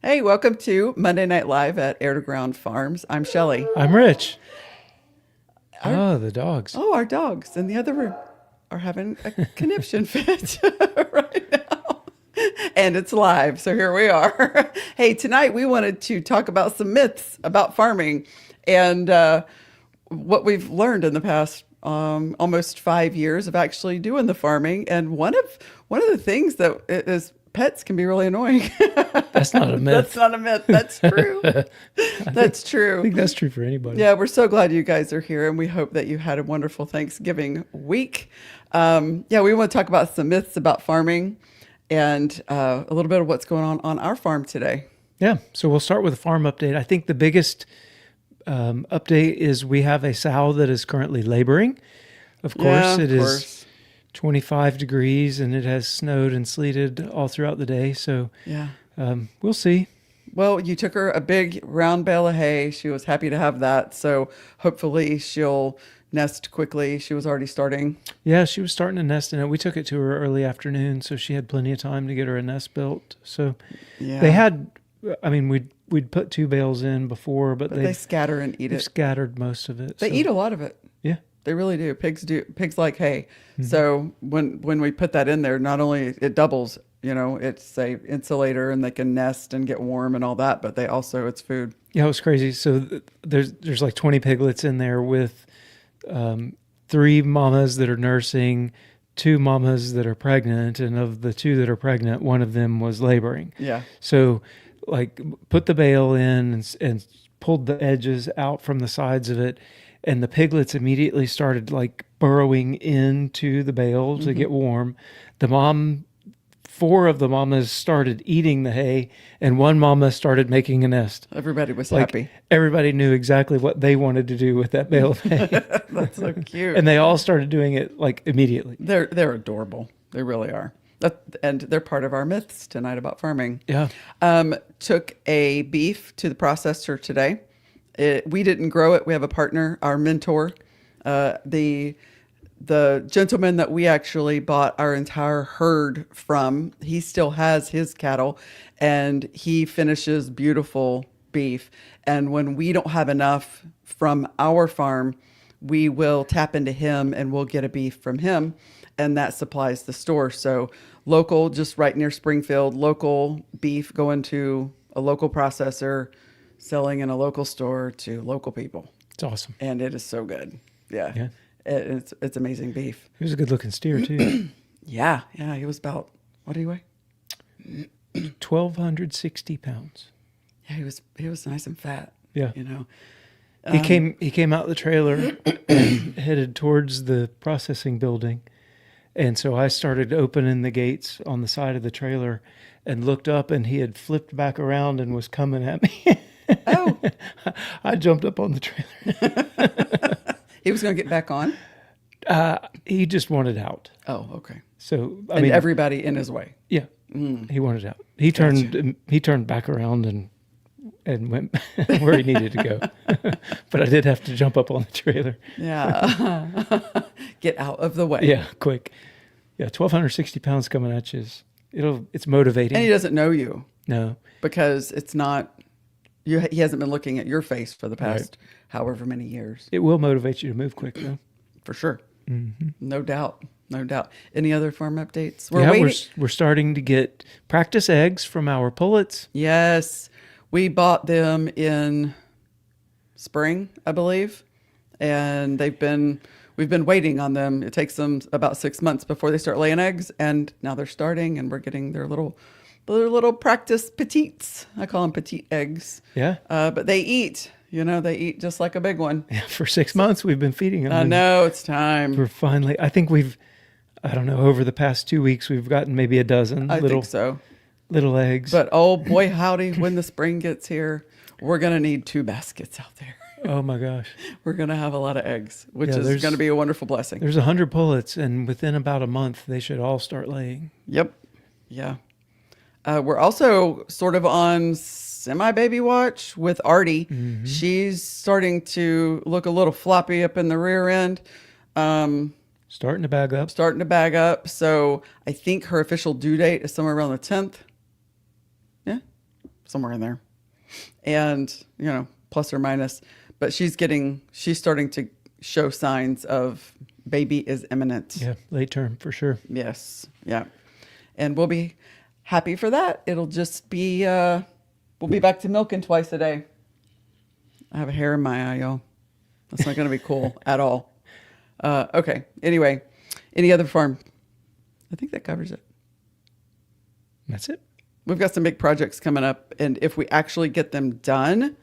Hey, welcome to Monday Night Live at Air2Ground Farms. I'm Shelley. I'm Rich. Our, Oh, the dogs. our dogs in the other room are having a conniption fit right now. And it's live, so here we are. Hey, tonight we wanted to talk about some myths about farming and what we've learned in the past almost 5 years of actually doing the farming. And one of the things that is pets can be really annoying. That's not a That's myth. not a myth. That's true. That's I true. think that's true for anybody. Yeah, we're so glad you guys are here, and we hope that you had a wonderful Thanksgiving week. Yeah, we want to talk about some myths about farming and a little bit of what's going on our farm today. Yeah. So we'll start with a farm update. I think the biggest update is we have a sow that is currently laboring. Of course, Yeah, it of is course. 25 degrees and it has snowed and sleeted all throughout the day. So Yeah. we'll see. Well, you took her a big round bale of hay. She was happy to have that. So hopefully she'll nest quickly. She was already starting. Yeah, she was starting to nest in it. We took it to her early afternoon, so she had plenty of time to get her a nest built. So they Yeah. had, I mean, we'd put two bales in before, but But they they've, scatter and eat they've it. scattered most of it. They So eat a lot of it. yeah. They really do. Pigs do. Pigs like hay. Mhm. So when we put that in there, not only it doubles, it's a insulator and they can nest and get warm and all that, but they also it's food. Yeah, it was crazy. So there's like 20 piglets in there with three mamas that are nursing, two mamas that are pregnant, and of the two that are pregnant, one of them was laboring. Yeah. So like put the bale in and pulled the edges out from the sides of it, and the piglets immediately started like burrowing into the bale to Hmm. get warm. The mom Four of the mamas started eating the hay, and one mama started making a nest. Everybody was Like happy. everybody knew exactly what they wanted to do with that bale of hay, That's so cute. and they all started doing it like immediately. They're adorable. They really are. And they're part of our myths tonight about farming. Yeah. Took a beef to the processor today. We didn't grow it. We have a partner, our mentor, the gentleman that we actually bought our entire herd from. He still has his cattle, and he finishes beautiful beef. And when we don't have enough from our farm, we will tap into him and we'll get a beef from him, and that supplies the store. So local, just right near Springfield, local beef going to a local processor, selling in a local store to local people, It's awesome. and it is so good. Yeah, Yeah. it's amazing beef. He was a good looking steer too. Yeah, yeah. He was about, what do you weigh? 1,260 pounds. Yeah, he was nice and fat. Yeah. You know. He came out the trailer and headed towards the processing building. And so I started opening the gates on the side of the trailer and looked up, and he had flipped back around and was coming at me. Oh, I jumped up on the trailer. he was going to get back on. He just wanted out. Oh, okay. So I And mean, everybody in his way. yeah, he wanted out. He turned back around and went where he needed to go. But I did have to jump up on the trailer. Yeah. Get out of the way. Yeah, quick. Yeah, 1,260 pounds coming at you it's motivating. And he doesn't know you No, because it's not. He hasn't been looking at your face for the Right. past however many years. it will motivate you to move quick though. For sure. Mm-hmm. No doubt. No doubt. Any other farm updates? We're Yeah, waiting. we're starting to get practice eggs from our pullets. Yes. We bought them in spring, I believe. And we've been waiting on them. It takes them about 6 months before they start laying eggs. And now they're starting, and we're getting their little practice petites. I call them petite eggs. Yeah, But they eat, they eat just like a big one. yeah. For 6 months we've been feeding them. I and know it's time. We're finally. I think I don't know. Over the past 2 weeks, we've gotten maybe a dozen I little think so. little eggs. But oh boy, howdy, when the spring gets here, we're going to need 2 baskets out there. oh my gosh, We're going to have a lot of eggs, which Yeah, is there's- going to be a wonderful blessing. there's 100 pullets, and within about a month, they should all start laying. Yep. Yeah. We're also sort of on semi-baby watch with Artie. Mm-hmm. She's starting to look a little floppy up in the rear end, Starting to bag up. starting to bag up. So I think her official due date is somewhere around the 10th. Yeah. somewhere in there. And, plus or minus. But she's starting to show signs of baby is imminent. Yeah, late term for sure. Yes. Yeah. And we'll be happy for that. It'll just be, we'll be back to milking twice a day. I have a hair in my eye, y'all. That's not going to be cool at all. Okay. Anyway, any other farm? I think that covers it. That's it. We've got some big projects coming up. And if we actually get them done,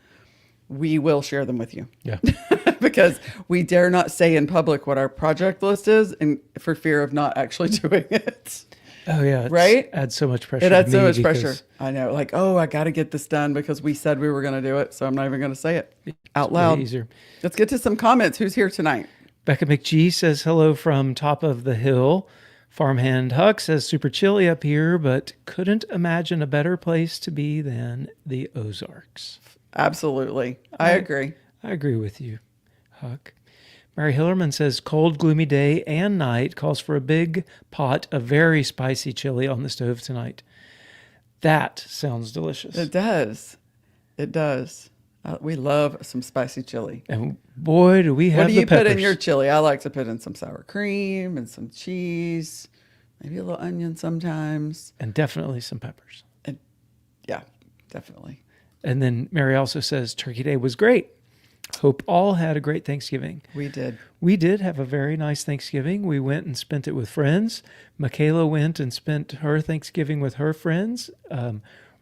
we will share them with you. Yeah. Because we dare not say in public what our project list is, and for fear of not actually doing it. Oh yeah. Right? Adds so much pressure. It adds to so me much pressure. because I know. Like, I got to get this done because we said we were going to do it. So I'm not even going to say it out it's loud. way easier. Let's get to some comments. Who's here tonight? Becca McGee says hello from top of the hill. Farmhand Huck says super chilly up here, but couldn't imagine a better place to be than the Ozarks. Absolutely. I agree. I agree with you, Huck. Mary Hillerman says cold, gloomy day and night calls for a big pot of very spicy chili on the stove tonight. That sounds delicious. It does. It does. We love some spicy chili. And boy, do we have What do you the peppers. put in your chili? I like to put in some sour cream and some cheese, maybe a little onion sometimes. And definitely some peppers. And yeah, definitely. And then Mary also says Turkey Day was great. Hope all had a great Thanksgiving. We did. We did have a very nice Thanksgiving. We went and spent it with friends. Michaela went and spent her Thanksgiving with her friends.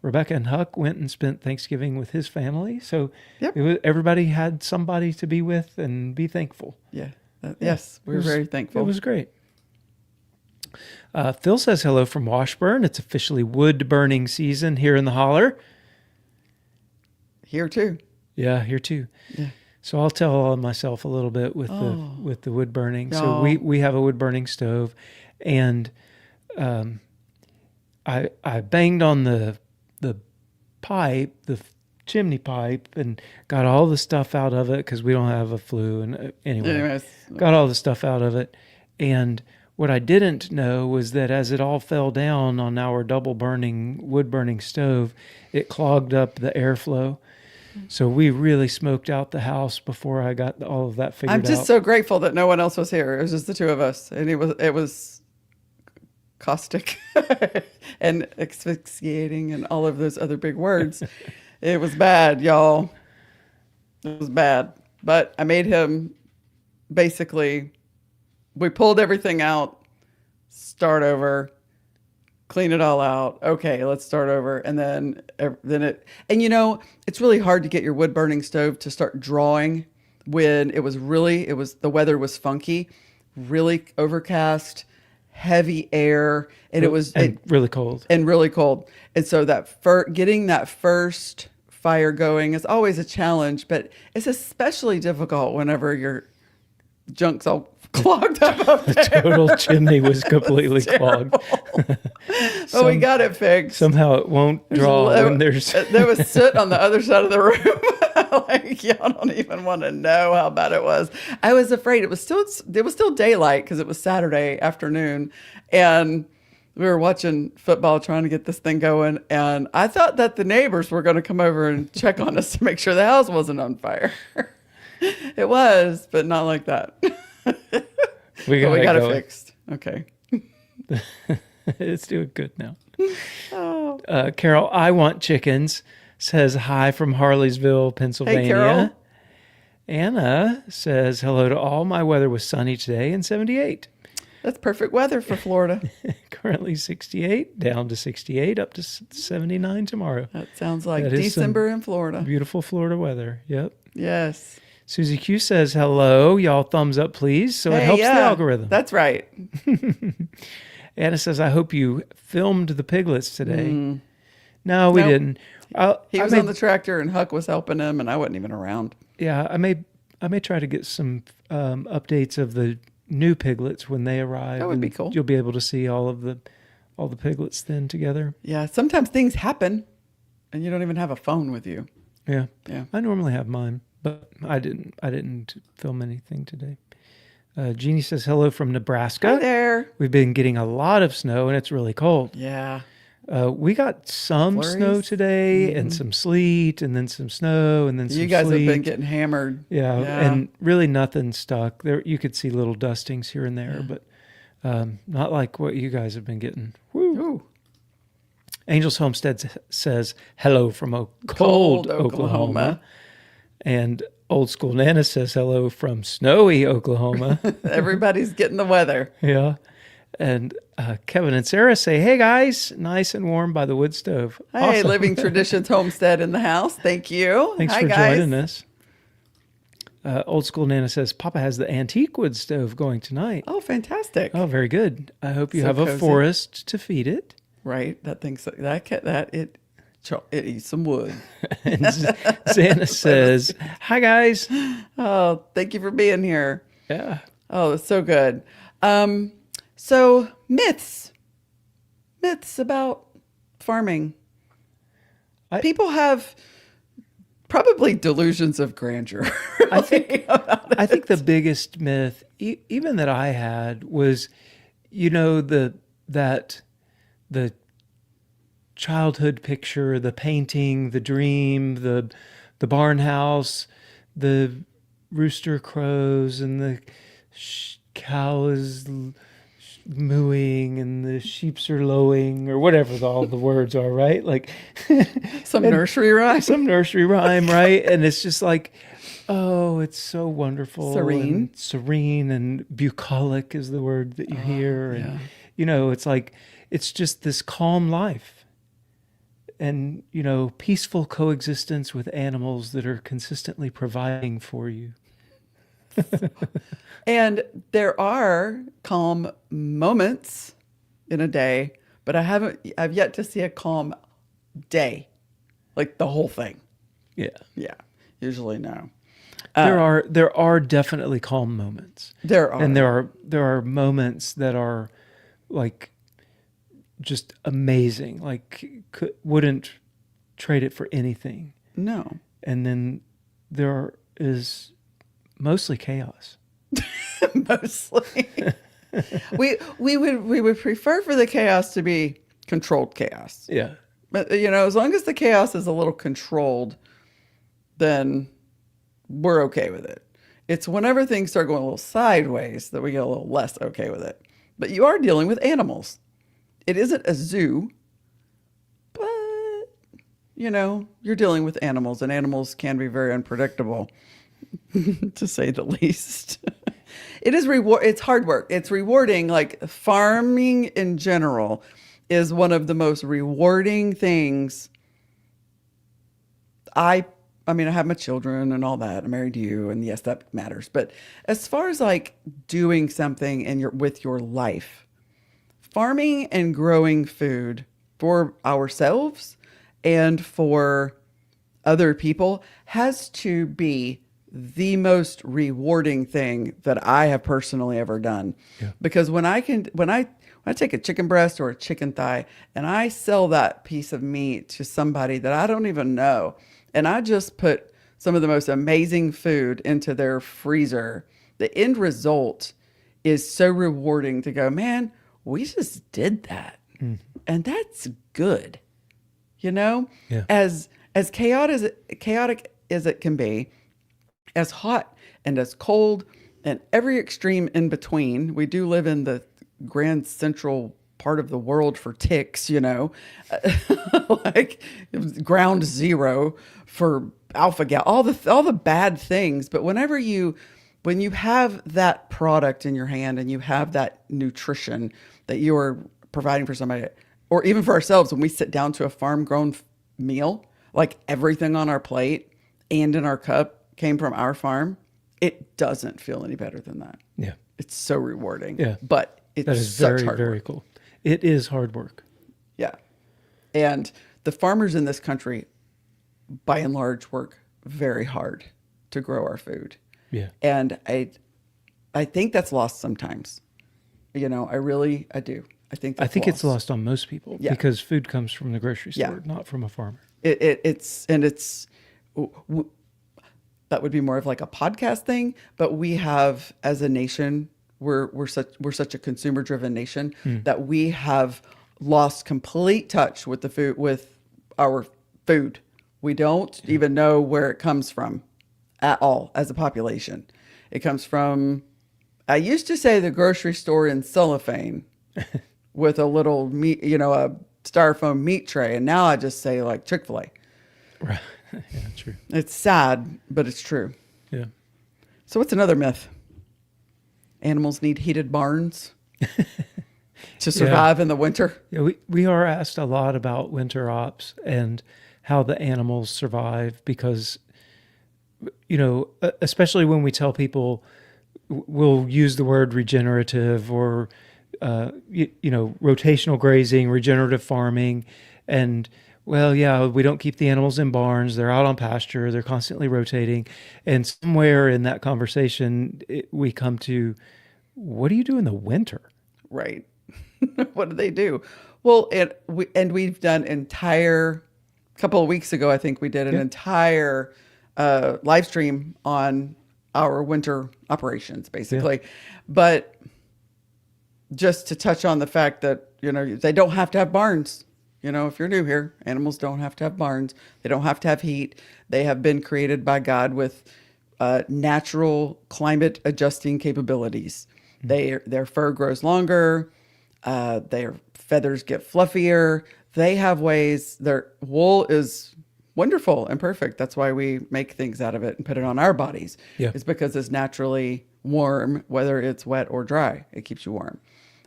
Rebecca and Huck went and spent Thanksgiving with his family. So Yep. everybody had somebody to be with and be thankful. Yeah. Yes, we were very thankful. It was great. Phil says hello from Washburn. It's officially wood burning season here in the holler. Here too. Yeah, here too. Yeah. So I'll tell myself a little bit with the wood burning. So Oh. we have a wood burning stove, and I banged on the pipe, the chimney pipe, and got all the stuff out of it because we don't have a flue. And Anyways. got all the stuff out of it. And what I didn't know was that as it all fell down on our double burning wood burning stove, it clogged up the airflow. So we really smoked out the house before I got all of that figured out. I'm just so grateful that no one else was here. It was just the two of us, and it was caustic and asphyxiating and all of those other big words. It was bad, y'all. It was bad. But I made him basically. We pulled everything out, start over, clean it all out. Okay, let's start over. And then it's really hard to get your wood burning stove to start drawing when the weather was funky, really overcast, heavy air, and really cold. And really cold. And so getting that first fire going is always a challenge, but it's especially difficult whenever your junk's all clogged up The there. total chimney was completely clogged. But we got it fixed. Somehow it won't draw when there's... There was soot on the other side of the room. Like, y'all don't even want to know how bad it was. I was afraid. It was still daylight because it was Saturday afternoon, and we were watching football trying to get this thing going. And I thought that the neighbors were going to come over and check on us to make sure the house wasn't on fire. It was, but not like that. we But we got it going. fixed. Okay. It's doing good now. Oh. Carol, I want chickens, says hi from Harleysville, Pennsylvania. Hey, Carol. Anna says hello to all. My weather was sunny today and 78. That's perfect weather for Florida. Currently 68, down to 68, up to 79 tomorrow. That sounds like That is December in Florida. Beautiful Florida weather. Yep. Yes. Susie Q says hello. Y'all thumbs up, please. So it helps the algorithm. That's right. Anna says, I hope you filmed the piglets today. No, we Nope. didn't. He was on the tractor and Huck was helping him, and I wasn't even around. Yeah, I may try to get some updates of the new piglets when they arrive. That would be and cool. You'll be able to see all the piglets then together. Yeah, sometimes things happen, and you don't even have a phone with you. Yeah. Yeah. I normally have mine, but I didn't film anything today. Jeannie says hello from Nebraska. Hi there. We've been getting a lot of snow and it's really cold. Yeah. We got some snow Flurries? today and some sleet and then some snow and then some You guys sleet. have been getting hammered. Yeah, and really nothing stuck. There you could see little dustings here and there, but not like what you guys have been getting. Woo. Ooh. Angels Homestead says hello from cold Oklahoma. And Old School Nana says hello from snowy Oklahoma. Everybody's getting the weather. Yeah. And Kevin and Sarah say, hey guys, nice and warm by the wood stove. Hey, Awesome. Living Traditions Homestead in the house. Thank you. Thanks Hi, for guys. joining us. Old School Nana says, Papa has the antique wood stove going tonight. Oh, fantastic. Oh, very good. I hope you So have a cozy. forest to feed it. Right. It eats some wood. And Xana says, hi guys. Oh, thank you for being here. Yeah. Oh, it's so good. So myths about farming. People have probably delusions of grandeur. I think the biggest myth, even that I had, was, the childhood picture, the painting, the dream, the barn house, the rooster crows, and the cow is mooing, and the sheeps are lowing, or whatever all the words are, right? Like Some nursery rhyme. some nursery rhyme, right? And it's just like, oh, it's so wonderful. Serene and bucolic is the word that you hear. And, it's like, it's just this calm life and, peaceful coexistence with animals that are consistently providing for you. And there are calm moments in a day, but I've yet to see a calm day, like the whole thing. Yeah. Yeah. Usually no. There are definitely calm moments. There are. And there are moments that are like just amazing. Like wouldn't trade it for anything. No. And then there is mostly chaos. Mostly. we would prefer for the chaos to be controlled chaos. Yeah. But as long as the chaos is a little controlled, then we're okay with it. It's whenever things start going a little sideways that we get a little less okay with it. But you are dealing with animals. It isn't a zoo, but you're dealing with animals, and animals can be very unpredictable, to say the least. It's hard work. It's rewarding. Like farming in general is one of the most rewarding things. I have my children and all that. I'm married to you, and yes, that matters. But as far as like doing something with your life, farming and growing food for ourselves and for other people has to be the most rewarding thing that I have personally ever done. Yeah. Because when I take a chicken breast or a chicken thigh and I sell that piece of meat to somebody that I don't even know, and I just put some of the most amazing food into their freezer, the end result is so rewarding to go, man, we just did that. Mm. And that's good. Yeah. As chaotic as it can be, as hot and as cold and every extreme in between. We do live in the grand central part of the world for ticks, like ground zero for alpha-gal, all the bad things. But when you have that product in your hand and you have that nutrition that you are providing for somebody, or even for ourselves, when we sit down to a farm-grown meal, like everything on our plate and in our cup came from our farm, it doesn't feel any better than that. Yeah. It's so rewarding. Yeah. But it's that is such very, hard very work. cool. It is hard work. Yeah. And the farmers in this country, by and large, work very hard to grow our food. Yeah. And I think that's lost sometimes. I do. I think it's lost on most people because food comes from the grocery store, Yeah. not from a farmer. That would be more of like a podcast thing, but we have, as a nation, we're such a consumer driven nation that we have lost complete touch with the food, with our food. We don't even know where it comes from at all as a population. It comes from, I used to say the grocery store in cellophane with a little meat, a styrofoam meat tray. And now I just say like Chick-fil-A. Right. Yeah, true. It's sad, but it's true. Yeah. So what's another myth? Animals need heated barns to survive in the winter. Yeah, we are asked a lot about winter ops and how the animals survive because, especially when we tell people we'll use the word regenerative or, rotational grazing, regenerative farming. And, well, yeah, we don't keep the animals in barns. They're out on pasture. They're constantly rotating. And somewhere in that conversation, we come to, what do you do in the winter? Right. What do they do? Well, we've done a couple of weeks ago, I think we did an entire live stream on our winter operations, basically. Yeah. But just to touch on the fact that, they don't have to have barns. If you're new here, animals don't have to have barns. They don't have to have heat. They have been created by God with natural climate adjusting capabilities. Their fur grows longer. Their feathers get fluffier. They have ways. Their wool is wonderful and perfect. That's why we make things out of it and put it on our bodies. Yeah. It's because it's naturally warm, whether it's wet or dry. It keeps you warm.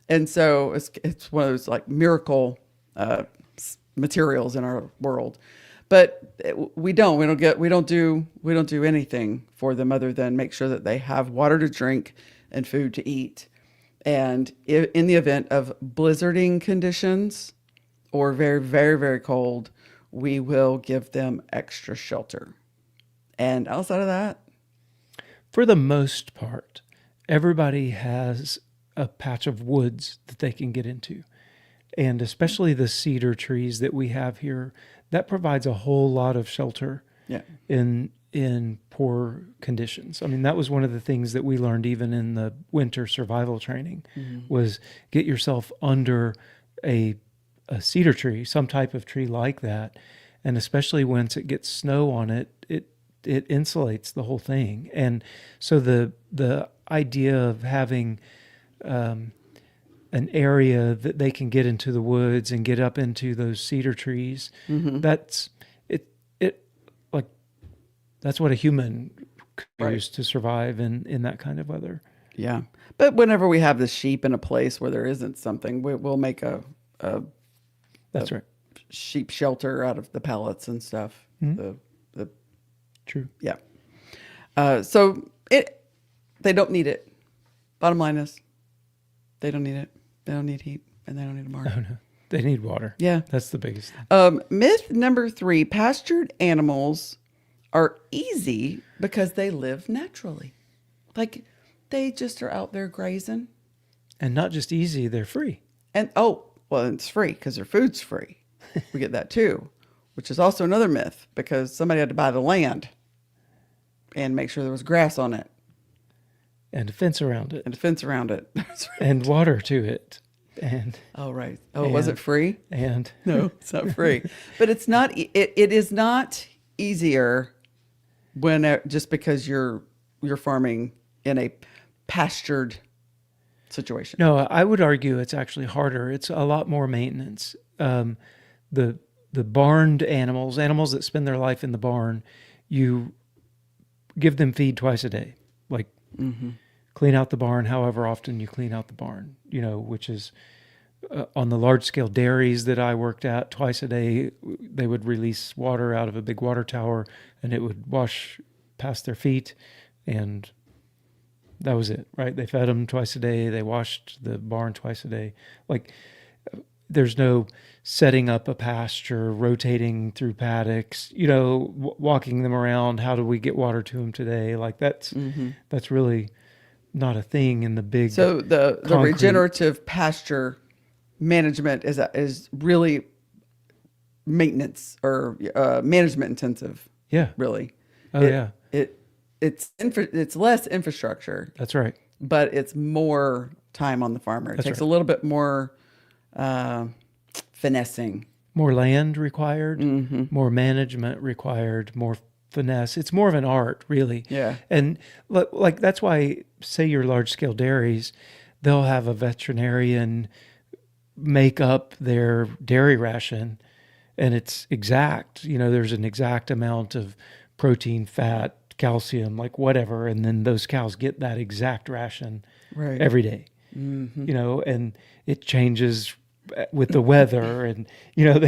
And so it's one of those like miracle materials in our world. But we don't do anything for them other than make sure that they have water to drink and food to eat. And in the event of blizzarding conditions or very, very, very cold, we will give them extra shelter. And outside of that, for the most part, everybody has a patch of woods that they can get into. And especially the cedar trees that we have here, that provides a whole lot of shelter in poor conditions. I mean, that was one of the things that we learned even in the winter survival training was get yourself under a cedar tree, some type of tree like that. And especially once it gets snow on it, it insulates the whole thing. And so the idea of having an area that they can get into the woods and get up into those cedar trees, that's that's what a human could use to survive in that kind of weather. Yeah. But whenever we have the sheep in a place where there isn't something, we'll make that's right. sheep shelter out of the pellets and stuff. True. Yeah. So they don't need it. Bottom line is they don't need it. They don't need heat and they don't need a barn. Oh, no. They need water. Yeah. That's the biggest thing. Myth number 3, pastured animals are easy because they live naturally. Like they just are out there grazing. And not just easy, they're free. And it's free because their food's free. We get that too, which is also another myth because somebody had to buy the land and make sure there was grass on it. And a fence around it. That's right. And water to it. And right. Was it free? And no, it's not free. But it's not. It is not easier when just because you're farming in a pastured situation. No, I would argue it's actually harder. It's a lot more maintenance. The barned animals that spend their life in the barn, you give them feed twice a day. Like clean out the barn however often you clean out the barn, which is on the large scale dairies that I worked at, twice a day they would release water out of a big water tower and it would wash past their feet, and that was it, right? They fed them twice a day, they washed the barn twice a day. Like there's no setting up a pasture, rotating through paddocks, walking them around. How do we get water to them today? Like that's really not a thing in the big. So the regenerative pasture management is really maintenance or management intensive. Yeah. Really. Oh, It's less infrastructure. That's right. But it's more time on the farmer. It takes a little bit more finessing. More land required, Mm-hmm. more management required, more finesse. It's more of an art, really. Yeah. And like that's why, say your large scale dairies, they'll have a veterinarian make up their dairy ration, and it's exact. You know, there's an exact amount of protein, fat, calcium, like whatever, and then those cows get that exact ration Right. every day. Mm-hmm. You know, and it changes with the weather, and you know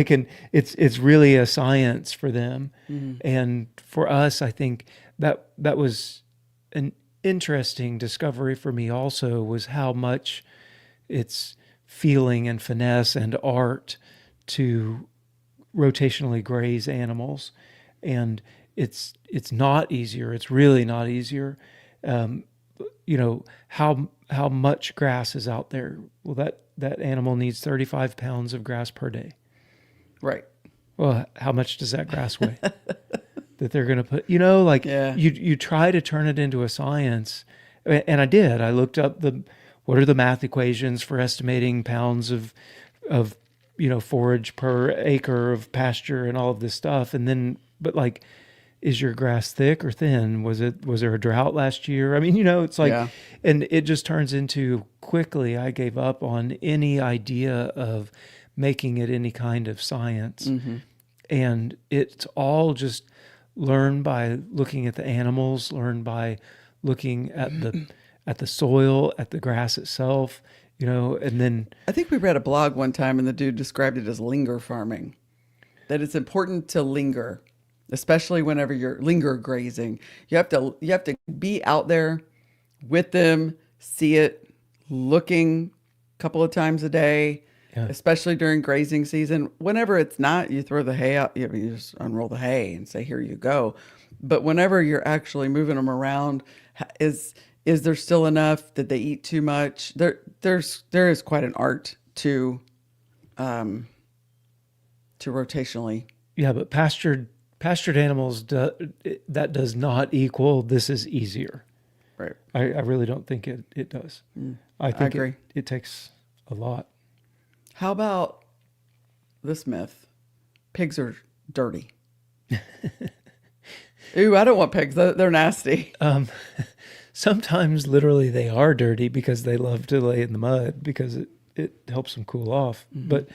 it's really a science for them. Mm-hmm. And for us, I think that was an interesting discovery for me also, was how much it's feeling and finesse and art to rotationally graze animals. And it's not easier. It's really not easier. um, you know, how much grass is out there. Well, that animal needs 35 pounds of grass per day. Right. Well, how much does that grass weigh that they're going to put, you know, like Yeah. you try to turn it into a science. And I did. I looked up what are the math equations for estimating pounds of, you know, forage per acre of pasture and all of this stuff. And then, but like, is your grass thick or thin? Was there a drought last year? I mean, you know, it's like, Yeah. and it just turns into, quickly I gave up on any idea of making it any kind of science. Mm-hmm. And it's all just learn by looking at the animals, learn by looking at the soil, at the grass itself, you know, and then I think we read a blog one time and the dude described it as linger farming, that it's important to linger, especially whenever you're linger grazing. You have to be out there with them, see it, looking a couple of times a day, Yeah. especially during grazing season. Whenever it's not, you throw the hay out, you just unroll the hay and say, here you go. But whenever you're actually moving them around, is there still enough? Did they eat too much? There is quite an art to rotationally. yeah, but pastured animals that does not equal this is easier. Right. I really don't think it does. I I think agree. it takes a lot. How about this myth? Pigs are dirty. Ooh, I don't want pigs. They're nasty. Sometimes literally they are dirty because they love to lay in the mud because it helps them cool off. But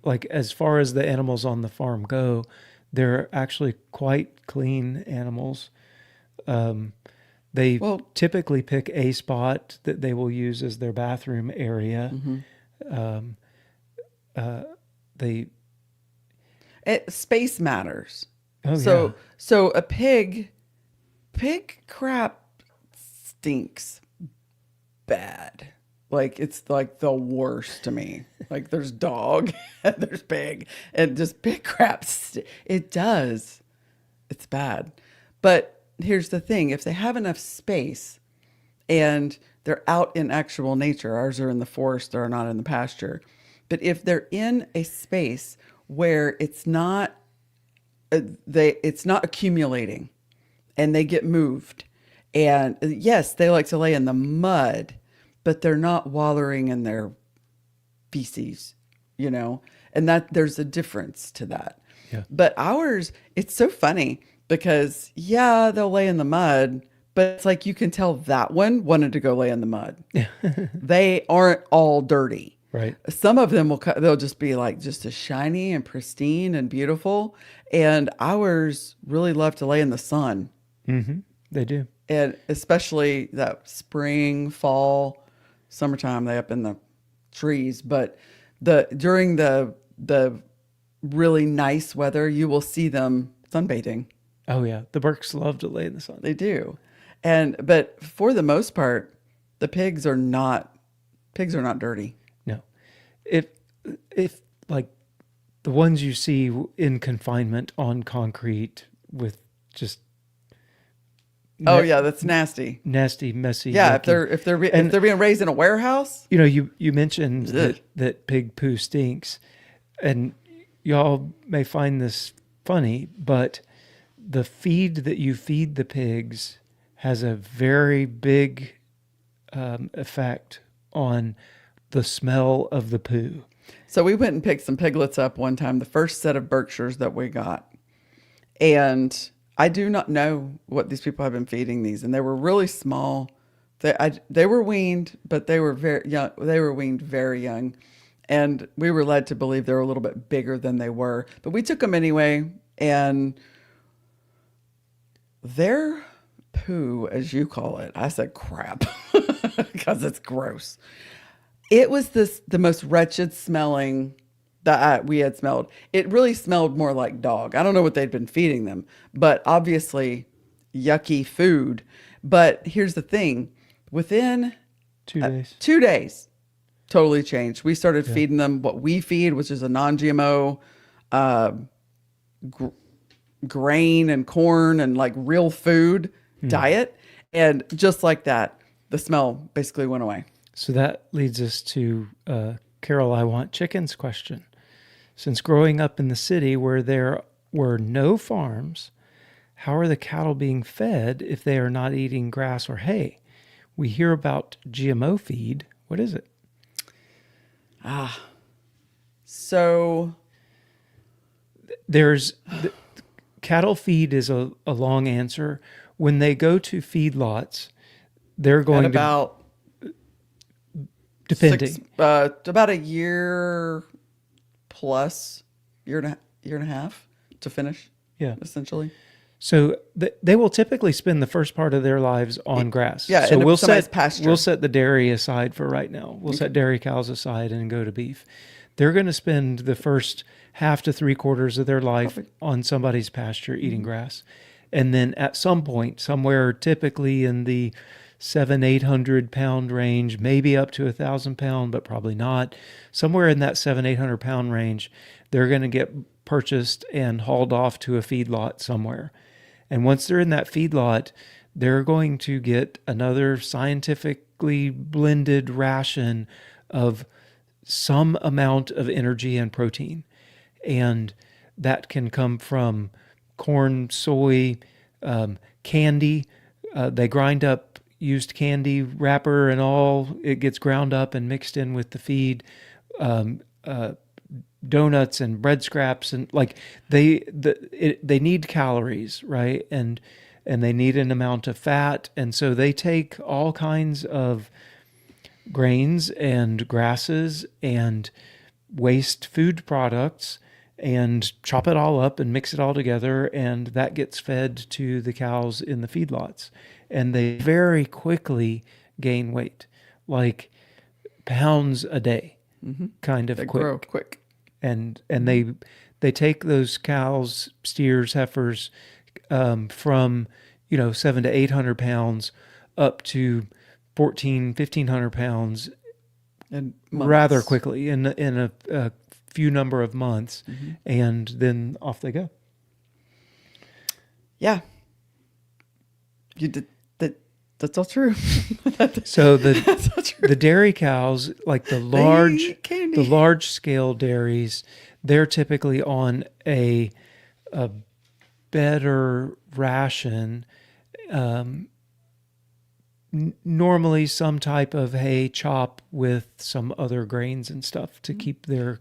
like as far as the animals on the farm go, they're actually quite clean animals. They Well, typically pick a spot that they will use as their bathroom area. They space matters. oh So a pig crap stinks bad. Like it's like the worst to me. Like there's dog and there's pig and just pig crap. It does. It's bad. But here's the thing. If they have enough space and they're out in actual nature, ours are in the forest, they're not in the pasture. But if they're in a space where it's not accumulating and they get moved, and yes, they like to lay in the mud, but they're not wallowing in their feces, you know, and that there's a difference to that. Yeah. But ours, it's so funny because yeah, they'll lay in the mud, but it's like you can tell that one wanted to go lay in the mud. They aren't all dirty. right. Some of them they'll just be like just as shiny and pristine and beautiful. And ours really love to lay in the sun. They do. And especially that spring, fall, summertime, they up in the trees. But during the really nice weather, you will see them sunbathing. Oh yeah, the Burks love to lay in the sun. They do. But for the most part, the pigs are not dirty. No, if like the ones you see in confinement on concrete with just Oh yeah, that's nasty. nasty, messy. Yeah, looking. if they're being raised in a warehouse. You know, you mentioned Ugh. that pig poo stinks, and y'all may find this funny, but the feed that you feed the pigs has a very big effect on the smell of the poo. So we went and picked some piglets up one time, the first set of Berkshires that we got. And I do not know what these people have been feeding these. And they were really small. They were weaned, but they were very young. They were weaned very young. And we were led to believe they were a little bit bigger than they were. But we took them anyway. And their poo, as you call it, I said crap because it's gross. It was the most wretched smelling that we had smelled. It really smelled more like dog. I don't know what they'd been feeding them, but obviously yucky food. But here's the thing. Within 2 days. 2 days, totally changed. We started feeding them what we feed, which is a non-GMO grain and corn and like real food diet. And just like that, the smell basically went away. So that leads us to Carol, I want chickens question. Since growing up in the city where there were no farms, how are the cattle being fed if they are not eating grass or hay? We hear about GMO feed. What is it? So There's cattle feed is a long answer. When they go to feedlots, they're going at about depending. about a year plus, year and a half to finish. Yeah. Essentially. So they will typically spend the first part of their lives on grass. Yeah, So in somebody's pasture. We'll set the dairy aside for right now. We'll set dairy cows aside and go to beef. They're going to spend the first half to 3/4 of their life on somebody's pasture eating grass. And then at some point, somewhere typically in the 700-800 pound range, maybe up to 1,000 pound, but probably not. Somewhere in that 700-800 pound range, they're going to get purchased and hauled off to a feedlot somewhere. And once they're in that feedlot, they're going to get another scientifically blended ration of some amount of energy and protein. And that can come from corn, soy, candy. They grind up used candy wrapper and all. It gets ground up and mixed in with the feed. Donuts and bread scraps, and like they need calories, right? And they need an amount of fat, and so they take all kinds of grains and grasses and waste food products and chop it all up and mix it all together, and that gets fed to the cows in the feedlots, and they very quickly gain weight, like pounds a day, kind of They quick. grow quick. And they take those cows, steers, heifers, from 700 to 800 pounds up to 1,500 pounds, And rather quickly in a few number of months, and then off they go. Yeah. You did that. That's all true. So That's all true. the dairy cows, like the large scale dairies, they're typically on a better ration. Normally some type of hay chop with some other grains and stuff to keep their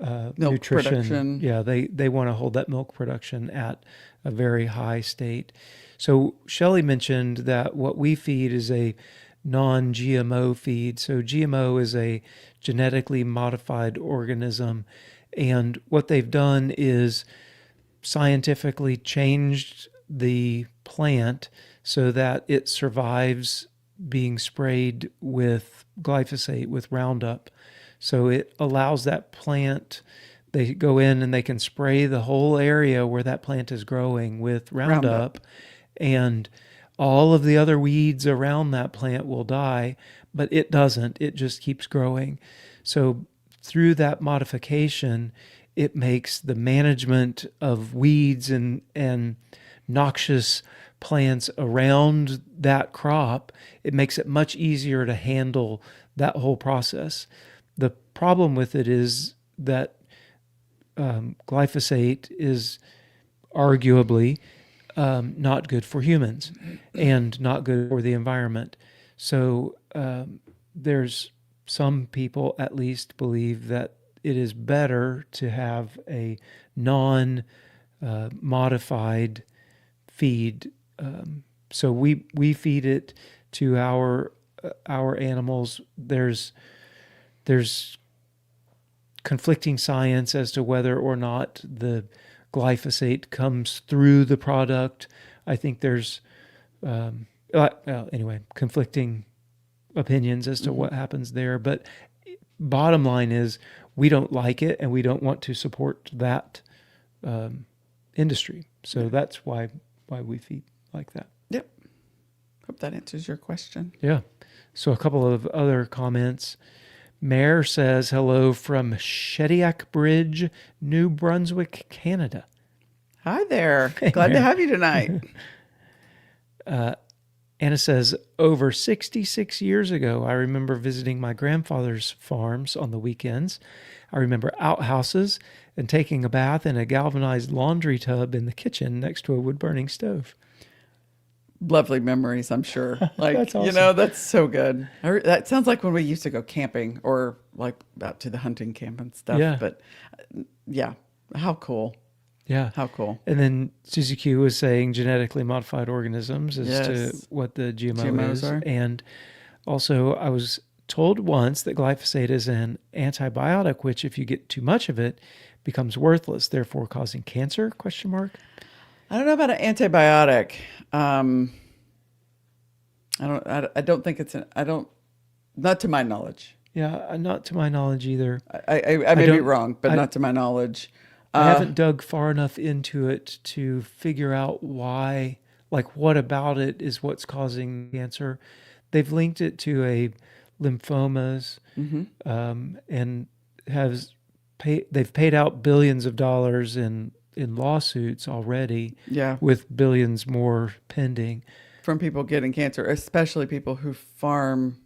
Milk nutrition. production. Yeah, they want to hold that milk production at a very high state. So Shelley mentioned that what we feed is a non-GMO feed. So GMO is a genetically modified organism. And what they've done is scientifically changed the plant so that it survives being sprayed with glyphosate, with Roundup. So it allows that plant, they go in and they can spray the whole area where that plant is growing with Roundup. And all of the other weeds around that plant will die, but it doesn't. It just keeps growing. So through that modification, it makes the management of weeds and noxious plants around that crop, it makes it much easier to handle that whole process. The problem with it is that glyphosate is arguably not good for humans and not good for the environment. So there's some people at least believe that it is better to have a non modified feed. So we feed it to our animals. There's conflicting science as to whether or not the glyphosate comes through the product. I think there's anyway, conflicting opinions as to what happens there. But bottom line is, we don't like it, and we don't want to support that industry. So that's why we feed like that. Yep. Hope that answers your question. Yeah. So a couple of other comments. Mayor says hello from Shediac Bridge, New Brunswick, Canada. Hi there. Glad Mary. to have you tonight. Anna says, over 66 years ago, I remember visiting my grandfather's farms on the weekends. I remember outhouses and taking a bath in a galvanized laundry tub in the kitchen next to a wood-burning stove. Lovely memories, I'm sure. Like, That's awesome. you know, that's so good. That sounds like when we used to go camping, or like out to the hunting camp and stuff. Yeah. But yeah, how cool. Yeah. How cool. And then Susie Q was saying genetically modified organisms as Yes. to what the GMO GMOs is. are. And also I was told once that glyphosate is an antibiotic, which if you get too much of it, becomes worthless, therefore causing cancer, ? I don't know about an antibiotic. I don't think it's not to my knowledge. Yeah, not to my knowledge either. I may be don't- wrong, but I- not to my knowledge. I haven't dug far enough into it to figure out why, like what about it is what's causing cancer. They've linked it to a lymphomas, and they've paid out billions of dollars in lawsuits already, Yeah. with billions more pending. From people getting cancer, especially people who farm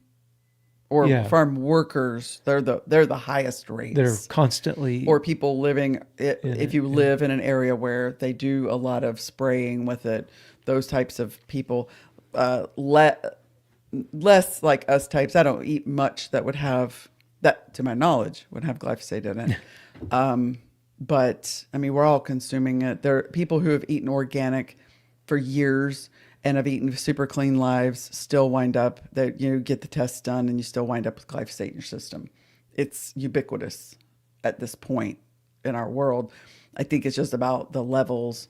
or Yeah. farm workers. They're the highest rates. They're constantly Or people living, if you live in an area where they do a lot of spraying with it, those types of people, less like us types. I don't eat much that would have that, to my knowledge, would have glyphosate in it. But I mean, we're all consuming it. There are people who have eaten organic for years and have eaten super clean lives, still wind up that you get the tests done and you still wind up with glyphosate in your system. It's ubiquitous at this point in our world. I think it's just about the levels.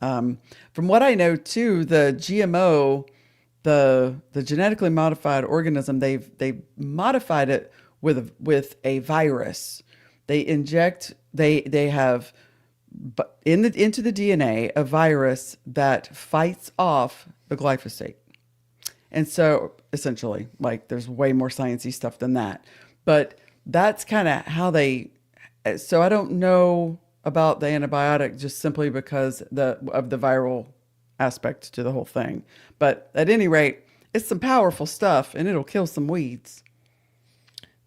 From what I know too, the GMO, the genetically modified organism, they've modified it with a virus. They have into the DNA a virus that fights off the glyphosate. And so essentially, like, there's way more sciencey stuff than that. But that's kind of how so I don't know about the antibiotic just simply because of the viral aspect to the whole thing. But at any rate, it's some powerful stuff, and it'll kill some weeds.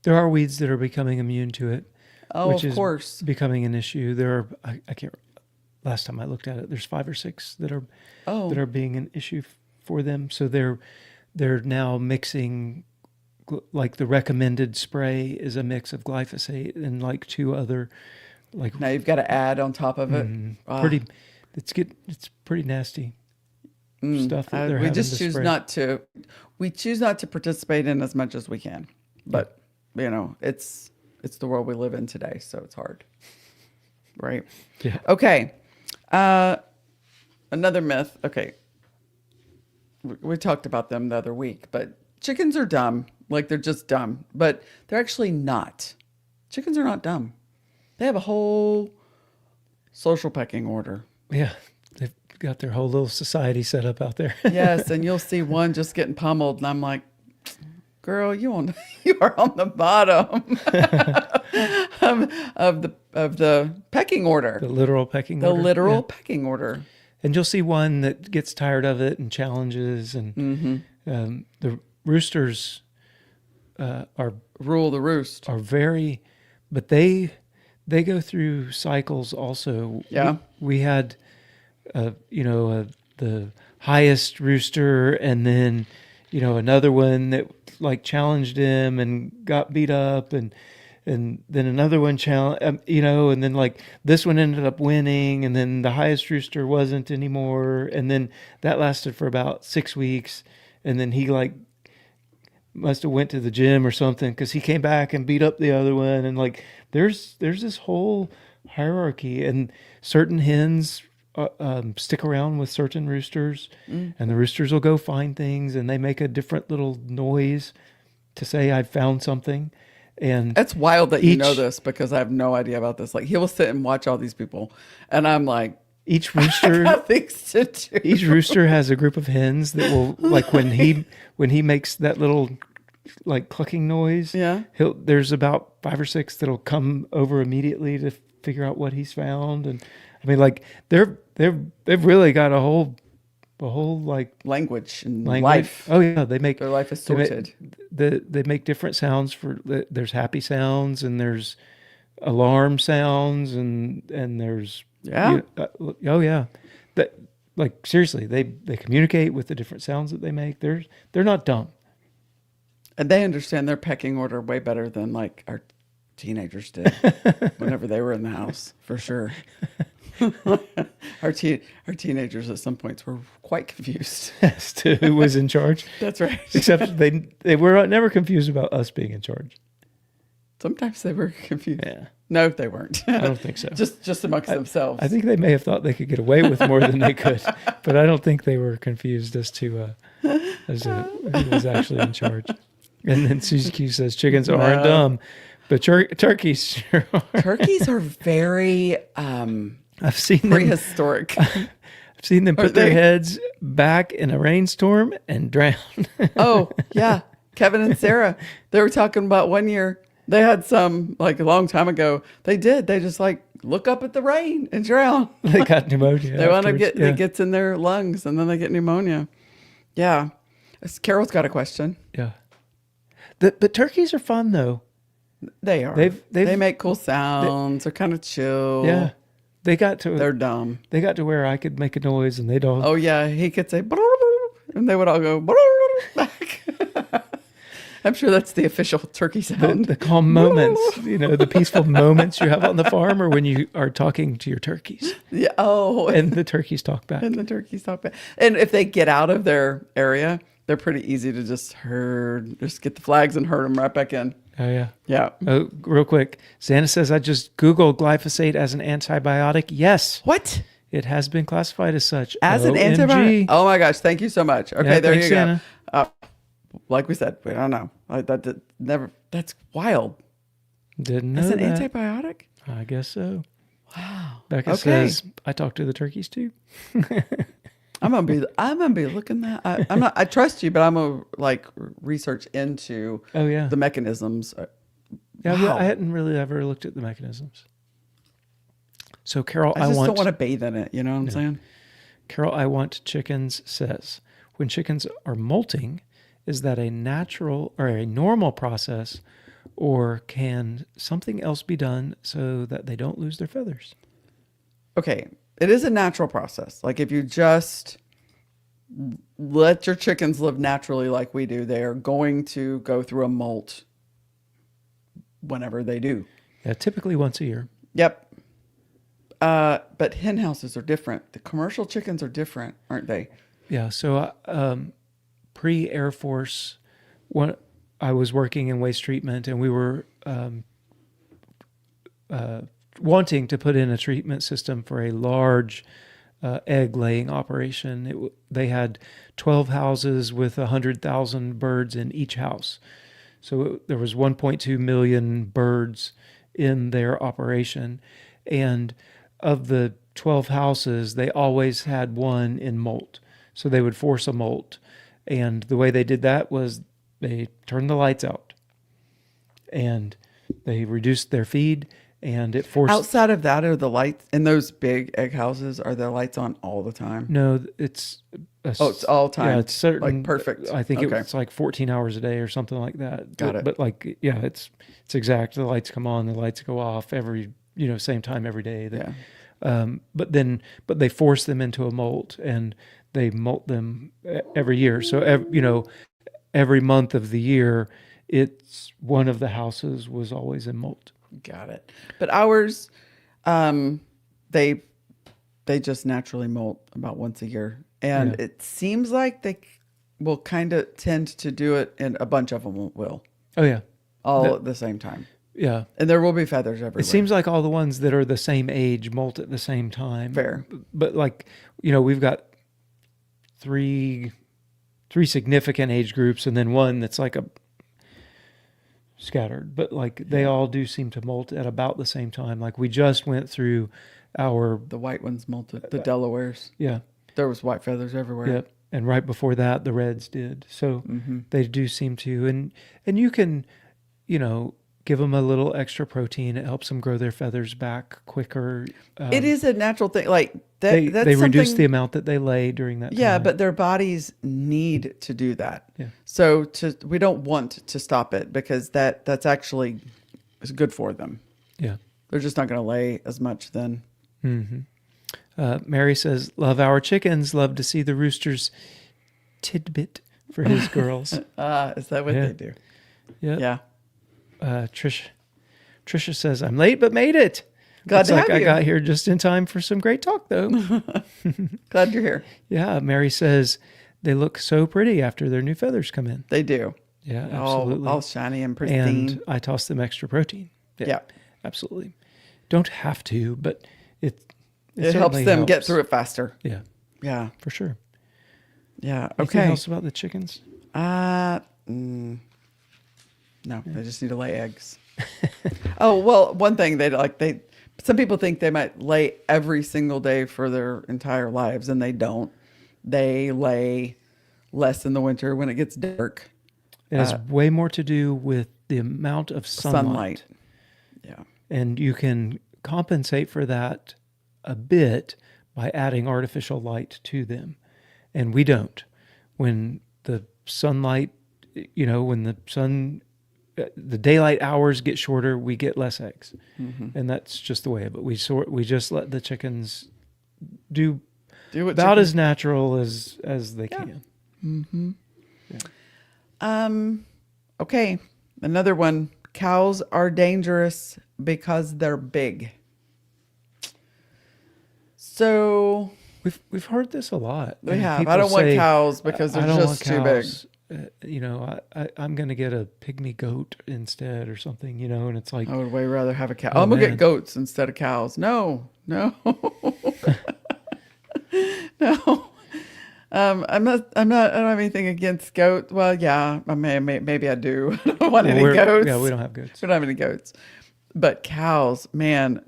There are weeds that are becoming immune to it. Oh, which of is course. becoming an issue. There are, I can't, last time I looked at it, there's 5 or 6 that are being an issue for them. So they're now mixing, like the recommended spray is a mix of glyphosate and like 2 other, like Now you've got to add on top of it. it's pretty nasty stuff that they're We having just to choose spray. not to. We choose not to participate in as much as we can. But it's the world we live in today, so it's hard, right? Yeah. Okay. Another myth. Okay. We talked about them the other week, but chickens are dumb. Like, they're just dumb, but they're actually not. Chickens are not dumb. They have a whole social pecking order. Yeah. They've got their whole little society set up out there. Yes, and you'll see one just getting pummeled, and I'm like, girl, you are on the bottom of the pecking order. The literal pecking The order. literal Yeah. pecking order. And you'll see one that gets tired of it and challenges. And the roosters Rule the roost. are very, but they go through cycles also. Yeah. We had, the highest rooster, and then, another one that like challenged him and got beat up, and and then another one challenge, and then like this one ended up winning, and then the highest rooster wasn't anymore, and then that lasted for about 6 weeks, and then he like must have went to the gym or something because he came back and beat up the other one, and like there's this whole hierarchy, and certain hens stick around with certain roosters, and the roosters will go find things, and they make a different little noise to say I've found something. And It's wild that you know this because I have no idea about this. Like he will sit and watch all these people, and I'm like, each I rooster got things to do. each rooster has a group of hens that will, like when he makes that little like clucking noise, Yeah. There's about 5 or 6 that'll come over immediately to figure out what he's found. And I mean, like they've really got a whole like Language and language. life. Oh yeah, they make Their life is they sorted. they make different sounds there's happy sounds, and there's alarm sounds, and there's Yeah. oh yeah, that like seriously, they communicate with the different sounds that they make. They're not dumb. And they understand their pecking order way better than like our teenagers did whenever they were in the house, for sure. Our teenagers at some points were quite confused. As to who was in charge. That's right. Except they were never confused about us being in charge. Sometimes they were confused. Yeah. No, they weren't. I don't think so. just amongst themselves. I think they may have thought they could get away with more than they could, but I don't think they were confused as to who was actually in charge. And then Susie Q says chickens aren't dumb, but turkeys sure are. Turkeys are very I've seen them. prehistoric. I've seen them put their heads back in a rainstorm and drown. Oh, yeah. Kevin and Sarah, they were talking about one year. They had some, like a long time ago. They did. They just like look up at the rain and drown. They got pneumonia. They want to get, yeah. it gets in their lungs and then they get pneumonia. Yeah. Carol's got a question. Yeah. But turkeys are fun though. They are. They make cool sounds. They're kind of chill. Yeah. They're dumb. They got to where I could make a noise and they'd all. Oh, yeah. He could say, and they would all go back. I'm sure that's the official turkey sound. The calm moments, the peaceful moments you have on the farm, or when you are talking to your turkeys. Yeah. Oh. And the turkeys talk back. And the turkeys talk back. And if they get out of their area, they're pretty easy to just get the flags and herd them right back in. Oh, yeah. Yeah. Oh, real quick. Xana says, I just Googled glyphosate as an antibiotic. Yes. What? It has been classified as such. As an OMG. antibiotic? Oh, my gosh. Thank you so much. Okay, Yeah, there thanks, you go. Xana. Like we said, we don't know. That's wild. Didn't know As an that. antibiotic? I guess so. Wow. Becca Okay. says, I talk to the turkeys too. I'm gonna be looking that. I trust you, but I'm gonna like research into Oh, yeah. the mechanisms. Yeah, Wow. I hadn't really ever looked at the mechanisms. So Carol, I just don't want to bathe in it. You know what I'm saying? Carol, I want chickens says, when chickens are molting, is that a natural or a normal process, or can something else be done so that they don't lose their feathers? Okay, it is a natural process. Like if you just let your chickens live naturally like we do, they are going to go through a molt whenever they do. Yeah, typically once a year. Yep. But hen houses are different. The commercial chickens are different, aren't they? Yeah. So pre-Air Force, I was working in waste treatment, and we were wanting to put in a treatment system for a large egg laying operation. They had 12 houses with 100,000 birds in each house. So there was 1.2 million birds in their operation. And of the 12 houses, they always had one in molt. So they would force a molt. And the way they did that was they turned the lights out and they reduced their feed, and it forced... Outside of that, are the lights in those big egg houses, are the lights on all the time? No, it's... It's all time. Yeah, it's certain... Like perfect. I think Okay. it's like 14 hours a day or something like that. Got it. But like, yeah, it's exact. The lights come on, the lights go off every, same time every day. Yeah. But they force them into a molt, and they molt them every year. So, every month of the year it's one of the houses was always in molt. Got it. But ours, they just naturally molt about once a year, and it seems like they will kind of tend to do it, and a bunch of them will. Oh yeah, all at the same time. Yeah, and there will be feathers everywhere. It seems like all the ones that are the same age molt at the same time. Fair, but like we've got three significant age groups, and then one that's like a scattered. But like they all do seem to molt at about the same time. Like we just went through the white ones molted, the Delawares. Yeah, there was white feathers everywhere. Yep. And right before that, the reds did. So they do seem to, and you can, give them a little extra protein. It helps them grow their feathers back quicker. It is a natural thing. Like they reduce the amount that they lay during that time. Yeah, but their bodies need to do that. Yeah. So we don't want to stop it, because that's actually is good for them. Yeah. They're just not going to lay as much then. Mm-hmm. Mary says, love our chickens, love to see the roosters tidbit for his girls. Is that what they do? Yeah. Trisha says, I'm late but made it. Glad to have you. I got here just in time for some great talk, though. Glad you're here. Yeah. Mary says, they look so pretty after their new feathers come in. They do. Yeah, absolutely. All shiny and pristine. And I toss them extra protein. Yeah. Absolutely. Don't have to, but it helps them get through it faster. Yeah. Yeah. For sure. Yeah. Anything else about the chickens? No, they just need to lay eggs. Oh, well, one thing some people think they might lay every single day for their entire lives, and they don't. They lay less in the winter when it gets dark. It has way more to do with the amount of sunlight. Yeah. And you can compensate for that a bit by adding artificial light to them. And we don't. When the sunlight, when the daylight hours get shorter, we get less eggs. Mm-hmm. And that's just the way of it. We just let the chickens do about as natural as they can. Mm-hmm. Yeah. Okay. Another one. Cows are dangerous because they're big. So we've heard this a lot. We have. I don't want cows because they're just too big. I'm going to get a pygmy goat instead or something, and it's like, I would way rather have a cow. I'm going to get goats instead of cows. No. No. I don't have anything against goats. Well, yeah, maybe I do. I don't want any goats. Yeah, we don't have goats. We don't have any goats. But cows, man,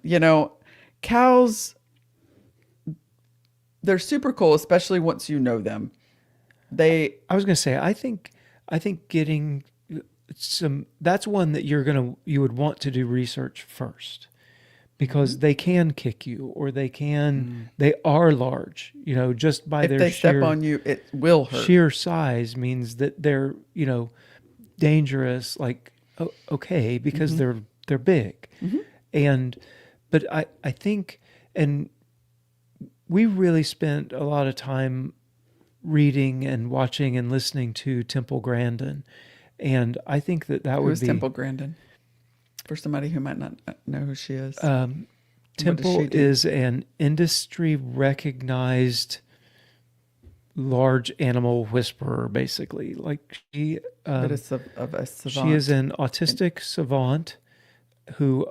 cows, they're super cool, especially once you know them. I was going to say, I think getting that's one that you would want to do research first, because they can kick you, or they are large, just by their step on you, it will hurt. Sheer size means that they're, dangerous, like, okay, because they're big. Mm-hmm. But I think, and we really spent a lot of time reading and watching and listening to Temple Grandin. And I think that would be... Who's Temple Grandin? For somebody who might not know who she is. Temple is an industry recognized large animal whisperer, basically. Like she... but it's of a savant. She is an autistic savant who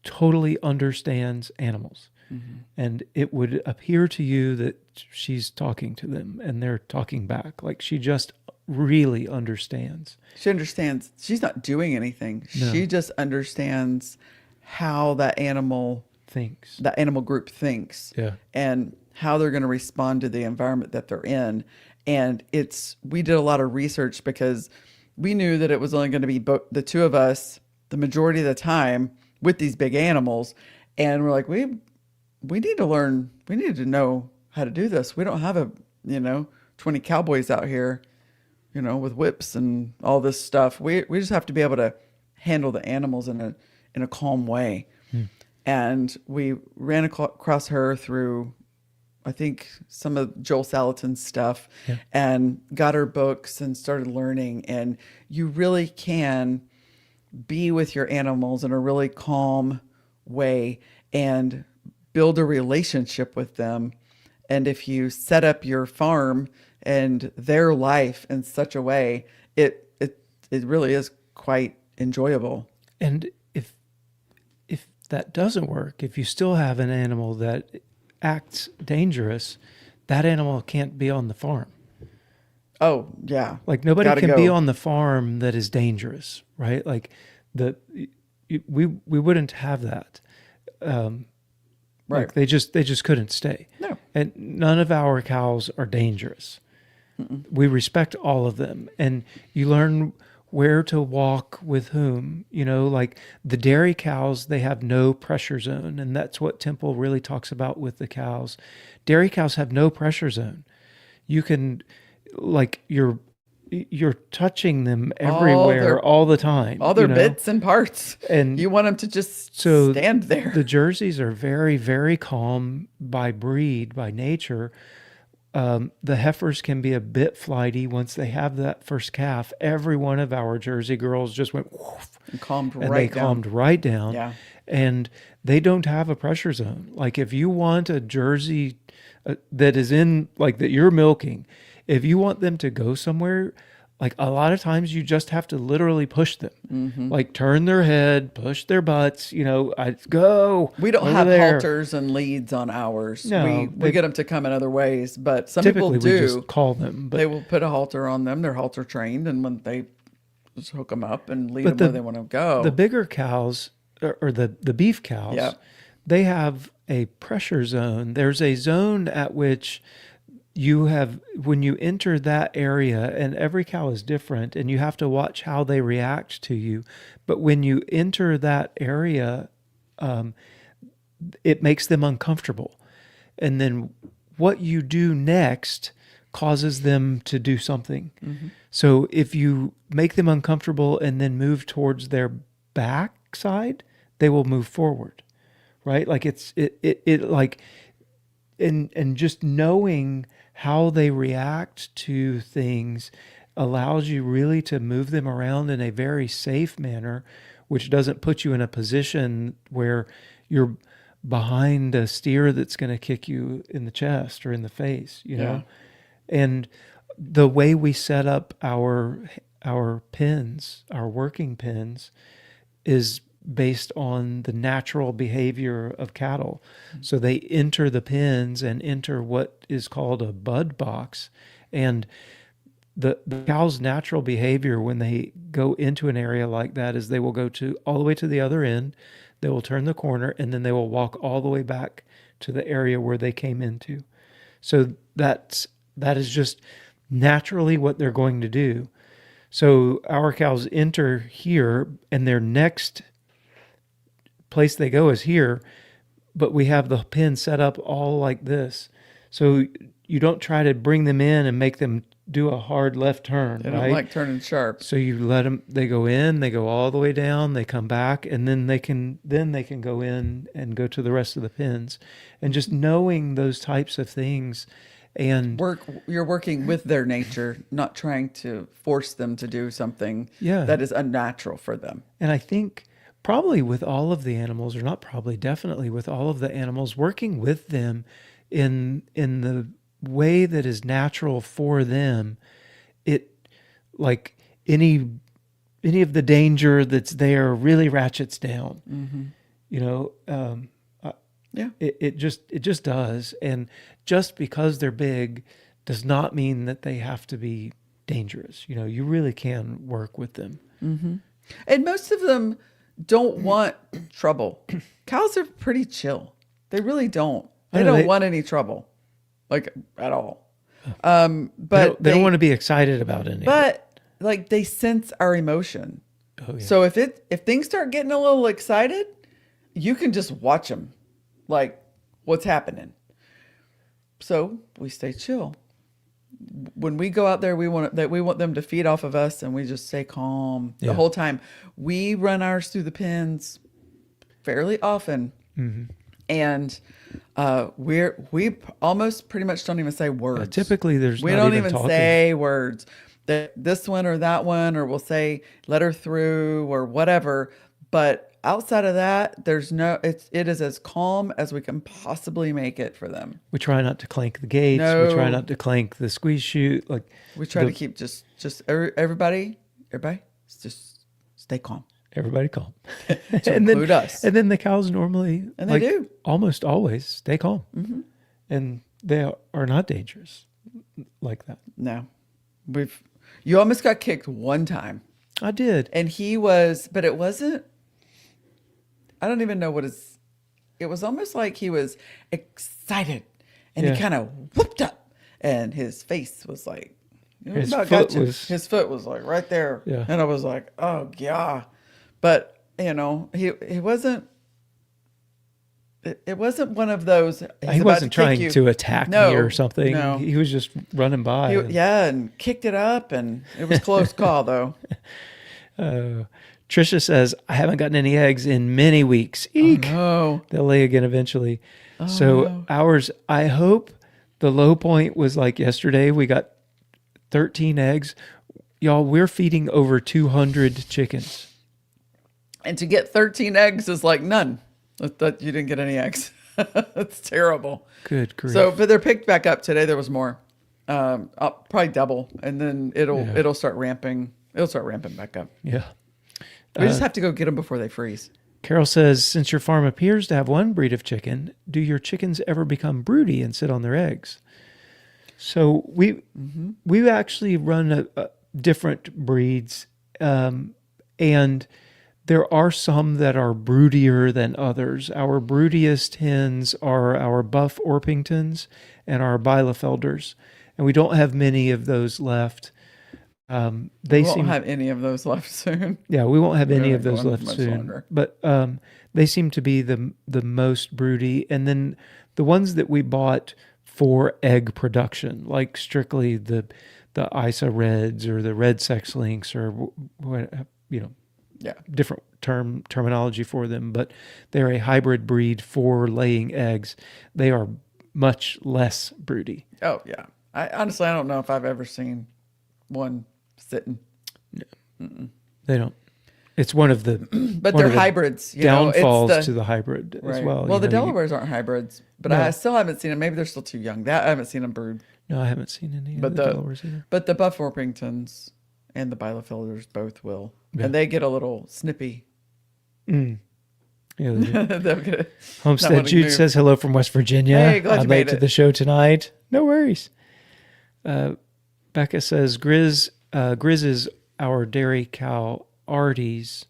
totally understands animals. Mm-hmm. And it would appear to you that she's talking to them and they're talking back. Like she just really understands. She understands. She's not doing anything. No. She just understands how that animal thinks. That animal group thinks. Yeah. And how they're going to respond to the environment that they're in. And we did a lot of research because we knew that it was only going to be the two of us the majority of the time with these big animals. And we're like, we need to learn, we need to know how to do this. We don't have 20 cowboys out here, with whips and all this stuff. We just have to be able to handle the animals in a calm way. And we ran across her through I think some of Joel Salatin's stuff Yeah. and got her books and started learning. And you really can be with your animals in a really calm way and build a relationship with them. And if you set up your farm and their life in such a way, it really is quite enjoyable. And if that doesn't work, if you still have an animal that acts dangerous, that animal can't be on the farm. Oh, yeah. Like nobody Gotta can go. be on the farm that is dangerous, right? Like we wouldn't have that. Right. Like they just couldn't stay. No. And none of our cows are dangerous. We respect all of them, and you learn where to walk with whom. Like the dairy cows, they have no pressure zone, and that's what Temple really talks about with the cows. Dairy cows have no pressure zone. You can, like, you're touching them everywhere all the time. All their bits and parts. And you want them to just so stand there. The Jerseys are very, very calm by breed, by nature. The heifers can be a bit flighty once they have that first calf. Every one of our Jersey girls just went whoosh, And calmed and right they down. calmed right down. Yeah. And they don't have a pressure zone. Like if you want a Jersey that is in, like that you're milking, if you want them to go somewhere, like a lot of times you just have to literally push them, like turn their head, push their butts, I go. We don't over have there. halters and leads on ours. No, we get them to come in other ways, but some Typically people do. we just call them, but They will put a halter on them. They're halter trained, and when they just hook them up and lead But them where they want to go. the bigger cows or the beef cows, Yeah. they have a pressure zone. There's a zone at which you have, when you enter that area, and every cow is different, and you have to watch how they react to you. But when you enter that area, it makes them uncomfortable. And then what you do next causes them to do something. So if you make them uncomfortable and then move towards their backside, they will move forward, right? Like and just knowing how they react to things allows you really to move them around in a very safe manner, which doesn't put you in a position where you're behind a steer that's going to kick you in the chest or in the face, Yeah. And the way we set up our pens, our working pens, is based on the natural behavior of cattle. So they enter the pens and enter what is called a bud box. And the cow's natural behavior when they go into an area like that is they will go to all the way to the other end, they will turn the corner, and then they will walk all the way back to the area where they came into. So that is just naturally what they're going to do. So our cows enter here, and their next place they go is here, but we have the pen set up all like this. So you don't try to bring them in and make them do a hard left turn, They right? don't like turning sharp. So you let them, they go in, they go all the way down, they come back, and then they can go in and go to the rest of the pens. And just knowing those types of things, and You're working with their nature, not trying to force them to do something Yeah. that is unnatural for them. And I think probably with all of the animals, or not probably, definitely with all of the animals, working with them in the way that is natural for them, it, like any of the danger that's there really ratchets down. Yeah. It just does. And just because they're big does not mean that they have to be dangerous. You really can work with them. And most of them don't want trouble. Cows are pretty chill. They really don't. They don't want any trouble, like at all. But They don't want to be excited about anything. But like they sense our emotion. Oh, yeah. So if things start getting a little excited, you can just watch them, like what's happening. So we stay chill. When we go out there, we want them to feed off of us, and we just stay calm the whole time. We run ours through the pens fairly often, And we almost pretty much don't even say words. Typically, there's we not don't even even talking. say words. This one or that one, or we'll say let her through or whatever. But outside of that, there's no. It is as calm as we can possibly make it for them. We try not to clank the gates. We try No. not to clank the squeeze chute. Like We try to keep just everybody, just stay calm. everybody calm. To include us. And then the cows normally, And they do. almost always stay calm. Mm-hmm. And they are not dangerous like that. No, you almost got kicked one time. I did. And but it wasn't, I don't even know it was almost like he was excited and he kind of whooped up and his face was like, His foot was like right there. Yeah. And I was like, oh yeah. But he wasn't, it wasn't one of those. He wasn't trying to attack me or something. No. He was just running by. And kicked it up and it was close call though. Trisha says, I haven't gotten any eggs in many weeks. Eek. Oh, no. They'll lay again eventually. Oh, so no. ours, I hope the low point was like yesterday. We got 13 eggs. Y'all, we're feeding over 200 chickens. And to get 13 eggs is like none. That you didn't get any eggs. That's terrible. Good grief. So, but they're picked back up today. There was more, probably double, and then it'll start ramping. It'll start ramping back up. Yeah. We just have to go get them before they freeze. Carol says, since your farm appears to have one breed of chicken, do your chickens ever become broody and sit on their eggs? So we actually run different breeds, and there are some that are broodier than others. Our broodiest hens are our Buff Orpingtons and our Bielefelders, and we don't have many of those left. We won't have any of those left soon. Yeah, we won't have any They're of those going left much soon. longer. But they seem to be the most broody. And then the ones that we bought for egg production, like strictly the Isa Reds or the Red Sex Links or what, different terminology for them, but they're a hybrid breed for laying eggs. They are much less broody. Oh yeah. I honestly don't know if I've ever seen one sitting. They don't. It's one of the but they're hybrids. Downfalls to the hybrid as well. Well, the Delawares aren't hybrids, but I still haven't seen them. Maybe they're still too young. I haven't seen them brood. No, I haven't seen any of the Delawares either. But the Buff Orpingtons and the Bielefelders both will. Yeah. And they get a little snippy. Mm. Yeah, they'll get it. Homestead Jude says hello from West Virginia. Hey, glad you made late to the show tonight. No worries. Becca says Grizz is our dairy cow Artie's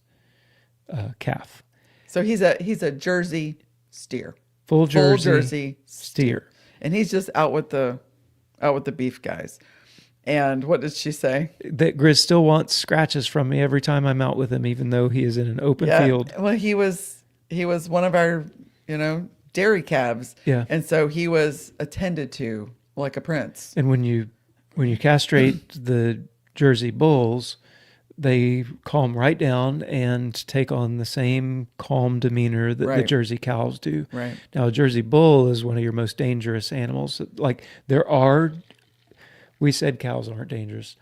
calf. So he's a Jersey steer. Full Jersey steer. And he's just out with the beef guys. And what did she say? That Grizz still wants scratches from me every time I'm out with him, even though he is in an open field. Well, he was one of our, dairy calves. Yeah. And so he was attended to like a prince. And when you castrate the Jersey bulls, they calm right down and take on the same calm demeanor that the Jersey cows do. Right. Now, a Jersey bull is one of your most dangerous animals. Like we said cows aren't dangerous.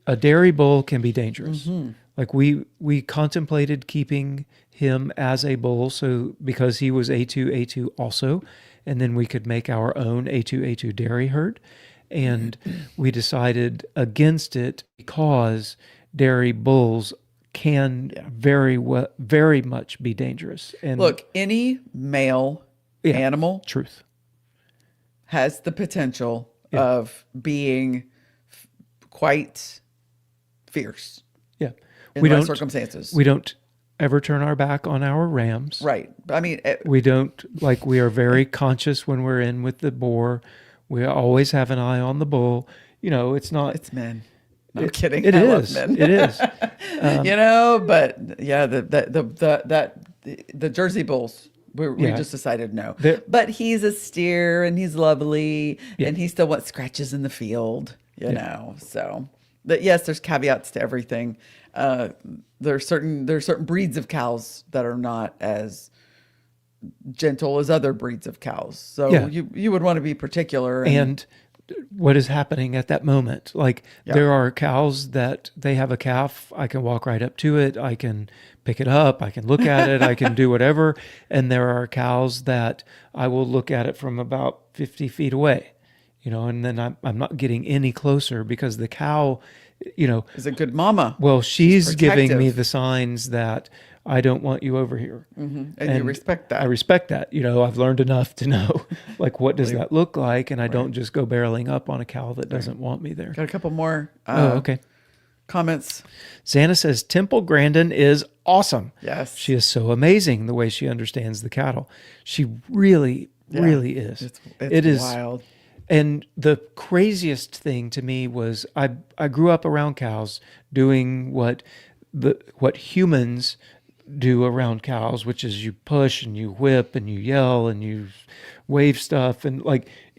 A dairy bull can be dangerous. Mm-hmm. Like we contemplated keeping him as a bull, so because he was A2 also, and then we could make our own A2 dairy herd. And we decided against it because dairy bulls can very much be dangerous. And look, any male animal has the potential of being quite fierce. Yeah. In the right circumstances. We don't ever turn our back on our rams. Right. I mean, we don't, we are very conscious when we're in with the boar. We always have an eye on the bull. It's it's men. No, I'm kidding. It is. Love men. It is. But yeah, the Jersey bulls, we just decided no. But he's a steer and he's lovely and he still wants scratches in the field, so. But yes, there's caveats to everything. There's certain breeds of cows that are not as gentle as other breeds of cows. So Yeah. you would want to be particular. And what is happening at that moment? Like Yeah. there are cows that they have a calf. I can walk right up to it. I can pick it up. I can look at it. I can do whatever. And there are cows that I will look at it from about 50 feet away, and then I'm not getting any closer because the cow, is a good mama. well, she's giving me protective. the signs that I don't want you over here. And you respect that. I respect that. I've learned enough to know, like, what does that look like? And I don't just go barreling up on a cow that doesn't want me there. Got a couple more Okay. comments. Xana says, Temple Grandin is awesome. Yes. She is so amazing the way she understands the cattle. She really, really is. It's wild. And the craziest thing to me was I grew up around cows doing what humans do around cows, which is you push and you whip and you yell and you wave stuff and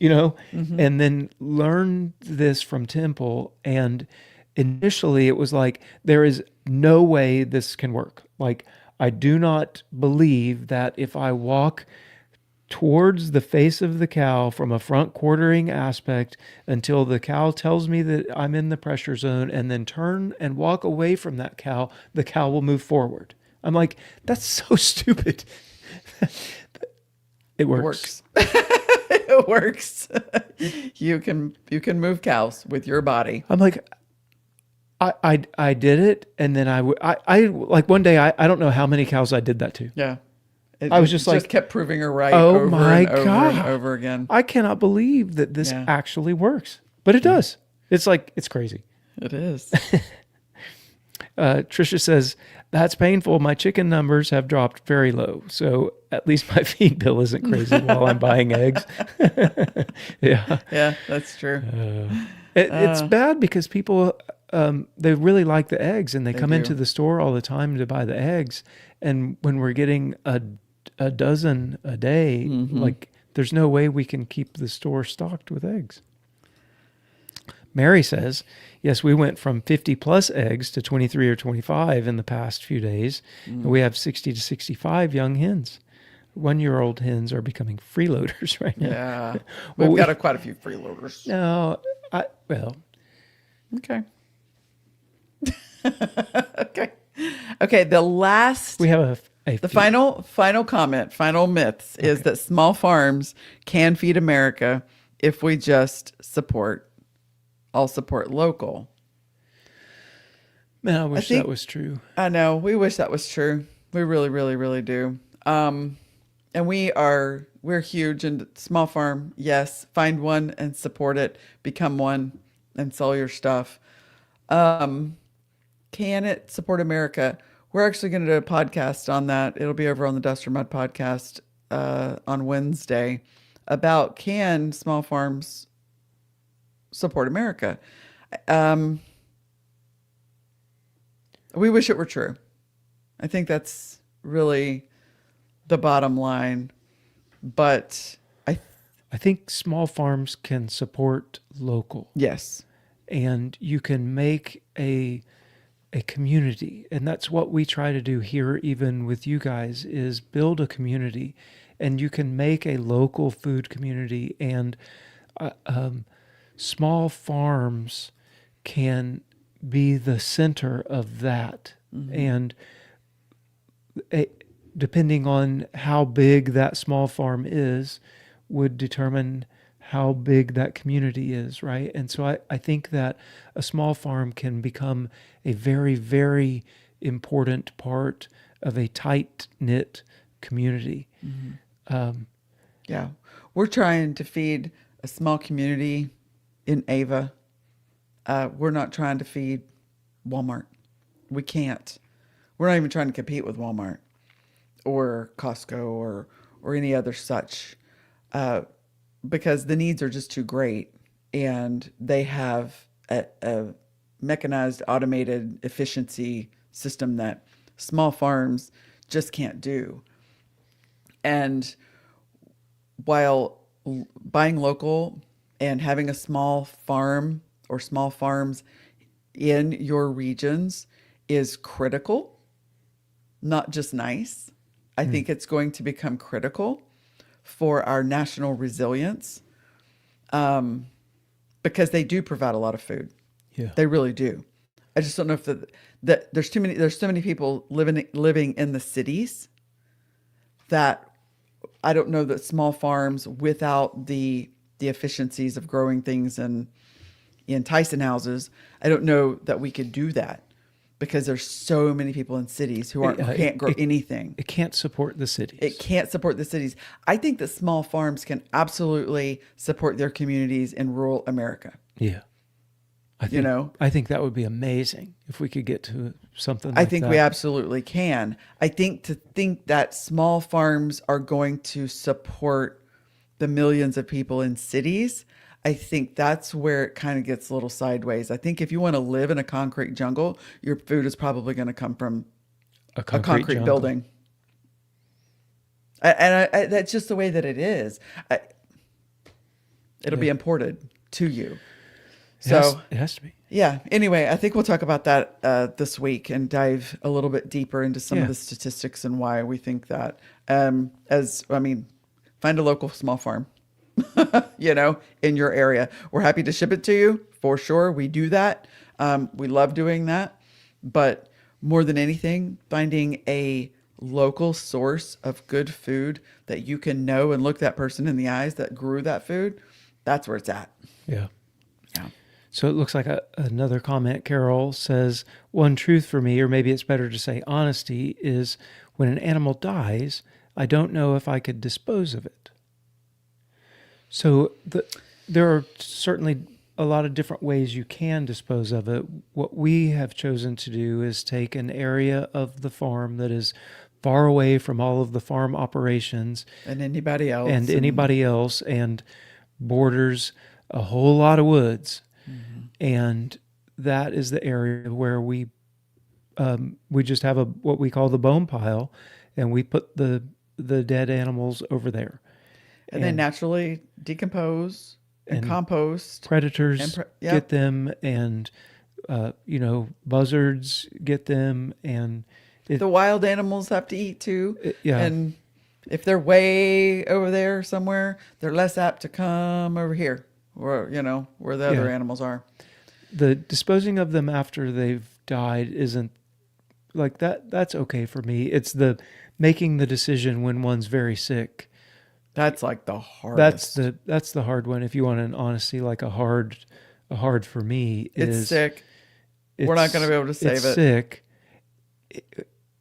and then learn this from Temple. And initially it was like, there is no way this can work. Like, I do not believe that if I walk towards the face of the cow from a front quartering aspect until the cow tells me that I'm in the pressure zone and then turn and walk away from that cow, the cow will move forward. I'm like, that's so stupid. It works. It works. You can move cows with your body. I'm like, I did it. And then I like one day, I don't know how many cows I did that to. Yeah. I was just like, kept proving her right. Oh over my and over God. and over again. I cannot believe that this actually works, but it does. It's like, it's crazy. It is. Trisha says, that's painful. My chicken numbers have dropped very low. So at least my feed bill isn't crazy while I'm buying eggs. Yeah. Yeah, that's true. It's bad because people, they really like the eggs and they come do. into the store all the time to buy the eggs. And when we're getting a dozen a day, like, there's no way we can keep the store stocked with eggs. Mary says, yes, we went from 50 plus eggs to 23 or 25 in the past few days. And we have 60 to 65 young hens. 1-year-old hens are becoming freeloaders right now. Yeah. Well, We've got quite a few freeloaders. No, Okay. Okay. The last. we have The final comment, final myths is that small farms can feed America if we just support local. Man, I wish that was true. I know. We wish that was true. We really, really, really do. And we're huge in small farm. Yes. Find one and support it. Become one and sell your stuff. Can it support America? We're actually going to do a podcast on that. It'll be over on the Dust or Mud podcast on Wednesday about, can small farms support America? We wish it were true. I think that's really the bottom line. But I think small farms can support local. yes. And you can make a community. And that's what we try to do here, even with you guys, is build a community. And you can make a local food community. And small farms can be the center of that. And depending on how big that small farm is, would determine how big that community is, right? And so I think that a small farm can become a very, very important part of a tight-knit community. Yeah. We're trying to feed a small community in Ava. We're not trying to feed Walmart. We can't. We're not even trying to compete with Walmart or Costco or any other such, because the needs are just too great, and they have a mechanized, automated efficiency system that small farms just can't do. And while buying local and having a small farm or small farms in your regions is critical, not just nice, I think it's going to become critical for our national resilience, because they do provide a lot of food. Yeah. They really do. I just don't know if that there's so many people living in the cities that I don't know that small farms without the efficiencies of growing things in Tyson houses, I don't know that we could do that, because there's so many people in cities who can't grow anything. It can't support the cities. It can't support the cities. I think that small farms can absolutely support their communities in rural America. Yeah. I think that would be amazing if we could get to something like that. I think we absolutely can. I think that small farms are going to support the millions of people in cities, I think that's where it kind of gets a little sideways. I think if you want to live in a concrete jungle, your food is probably going to come from a concrete building. And that's just the way that it is. It'll be imported to you. So it has to be. Yeah. Anyway, I think we'll talk about that this week and dive a little bit deeper into some of the statistics and why we think that. Find a local small farm, in your area. We're happy to ship it to you for sure. We do that. We love doing that. But more than anything, finding a local source of good food that you can know and look that person in the eyes that grew that food, that's where it's at. Yeah. Yeah. So it looks like another comment. Carol says, one truth for me, or maybe it's better to say honesty, is when an animal dies, I don't know if I could dispose of it. So there are certainly a lot of different ways you can dispose of it. What we have chosen to do is take an area of the farm that is far away from all of the farm operations and anybody else and borders a whole lot of woods. Mm-hmm. And that is the area where we just have what we call the bone pile, and we put the dead animals over there. And they naturally decompose and compost. Predators get them, and buzzards get them, and the wild animals have to eat too. Yeah. And if they're way over there somewhere, they're less apt to come over here, where the other animals are. The disposing of them after they've died isn't like that. That's okay for me. It's the making the decision when one's very sick. That's like the hardest. That's the hard one. If you want an honesty, like a hard for me is it's sick. We're not going to be able to save it. It's sick.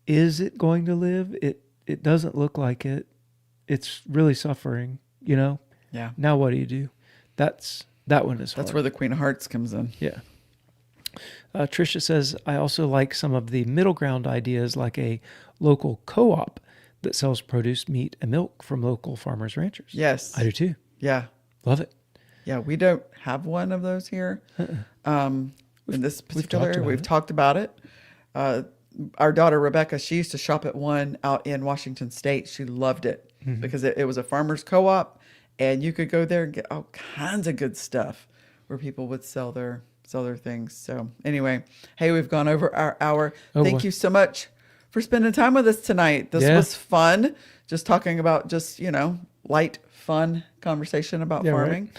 Is it going to live? It doesn't look like it. It's really suffering. Yeah. Now what do? That one is hard. That's where the Queen of Hearts comes in. Yeah. Tricia says, I also like some of the middle ground ideas, like a local co-op that sells produce, meat, and milk from local farmers, ranchers. Yes. I do too. Yeah. Love it. Yeah, we don't have one of those here. In this particular area, we've talked about it. Our daughter, Rebecca, she used to shop at one out in Washington State. She loved it because it was a farmer's co-op, and you could go there and get all kinds of good stuff where people would sell their things. So anyway, hey, we've gone over our hour. Thank you so much for spending time with us tonight. This was fun. Just talking about light, fun conversation about farming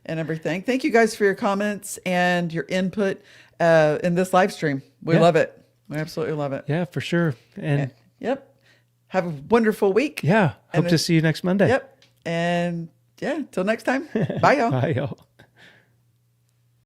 and everything. Thank you guys for your comments and your input in this live stream. We love it. We absolutely love it. Yeah, for sure. And yep. Have a wonderful week. Yeah. Hope to see you next Monday. Yep. And till next time. Bye, y'all. Bye, y'all.